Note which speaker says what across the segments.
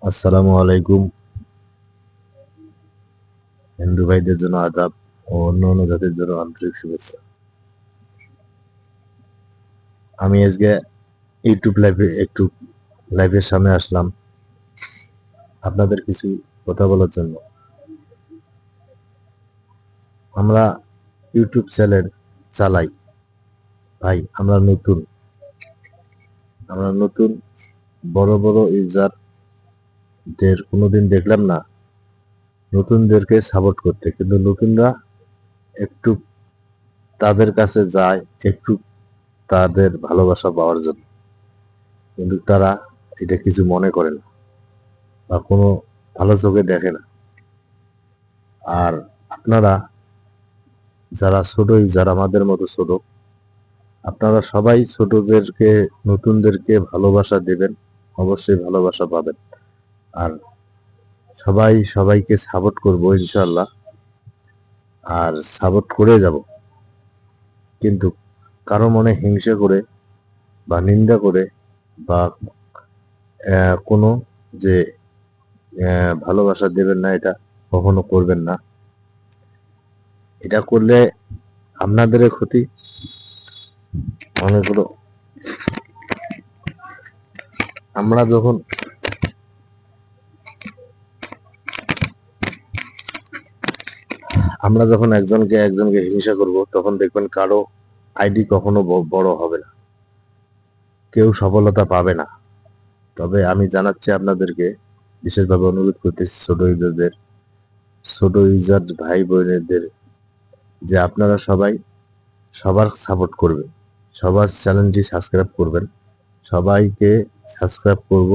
Speaker 1: আসসালামু আলাইকুম। হিন্দু ভাইদের জন্য আদাব ও অন্য জাতির জন্য আন্তরিক শুভেচ্ছা। আমি আজকে ইউটিউব লাইভের সামনে আসলাম আপনাদের কিছু কথা বলার জন্য। আমরা ইউটিউব চ্যানেল চালাই ভাই, আমরা নতুন বড় বড় ইউজারদের কোনোদিন দেখলাম না নতুনদেরকে সাপোর্ট করতে, কিন্তু নতুনরা একটু তাদের কাছে যায় একটু তাদের ভালোবাসা পাওয়ার জন্য, কিন্তু তারা এটা কিছু মনে করে না বা কোনো ভালো চোখে দেখে না। আর আপনারা যারা ছোট ইউজার, আমাদের মতো ছোট, আপনারা সবাই ছোটদেরকে নতুনদেরকে ভালোবাসা দেবেন, অবশ্যই ভালোবাসা পাবেন। আর সবাই সবাইকে সাপোর্ট করবো ইনশাল্লাহ, আর সাপোর্ট করে যাব। কিন্তু কারো মনে হিংসা করে বা নিন্দা করে বা কোনো যে ভালোবাসা দেবেন না, এটা কখনো করবেন না। এটা করলে আপনাদের ক্ষতি। অনেকগুলো আমরা যখন একজনকে হিংসা করব, তখন দেখবেন কারো আইডি কখনো বড় হবে না, কেউ সফলতা পাবে না। তবে আমি জানাচ্ছি আপনাদেরকে, বিশেষভাবে অনুরোধ করতেছি ছোট ইউজার ভাই বোনেদের, যে আপনারা সবাই সবার সাপোর্ট করবেন, সবার চ্যানেলটি সাবস্ক্রাইব করবেন। সবাইকে সাবস্ক্রাইব করব,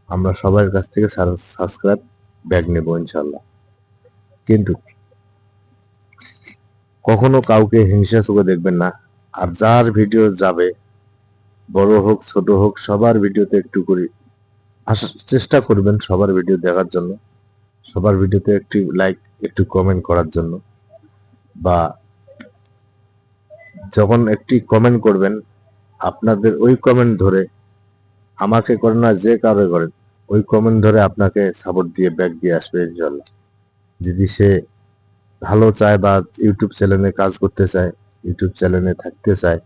Speaker 1: আমরা সবার কাছ থেকে সাবস্ক্রাইব ব্যাক নেব ইনশাল্লাহ। কিন্তু কখনো কাউকে হিংসা চোখে দেখবেন না। আর যার ভিডিও যাবে, বড় হোক ছোট হোক, সবার ভিডিওতে একটু করে আসার চেষ্টা করবেন, সবার ভিডিও দেখার জন্য, সবার ভিডিওতে একটু লাইক একটু কমেন্ট করার জন্য। বা যখন একটি কমেন্ট করবেন, আপনাদের ওই কমেন্ট ধরে, আমাকে করেন না যে কারো করেন, ওই কমেন্ট ধরে আপনাকে সাপোর্ট দিয়ে ব্যাক দিয়ে আসবে ইনশাল্লাহ। যদি সে ভালো চায় বা ইউটিউব চ্যানেলে কাজ করতে চায়, ইউটিউব চ্যানেলে থাকতে চায়,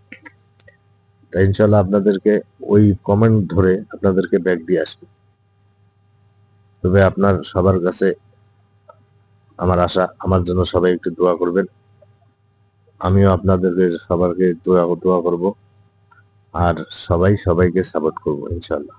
Speaker 1: তা ইনশাল্লাহ আপনাদেরকে ওই কমেন্ট ধরে আপনাদেরকে ব্যাক দিয়ে আসবে। তবে আপনার সবার কাছে আমার আশা, আমার জন্য সবাই একটু দোয়া করবেন। আমিও আপনাদেরকে সবাইকে দোয়া করব, আর সবাই সবাইকে সাপোর্ট করবো ইনশাল্লাহ।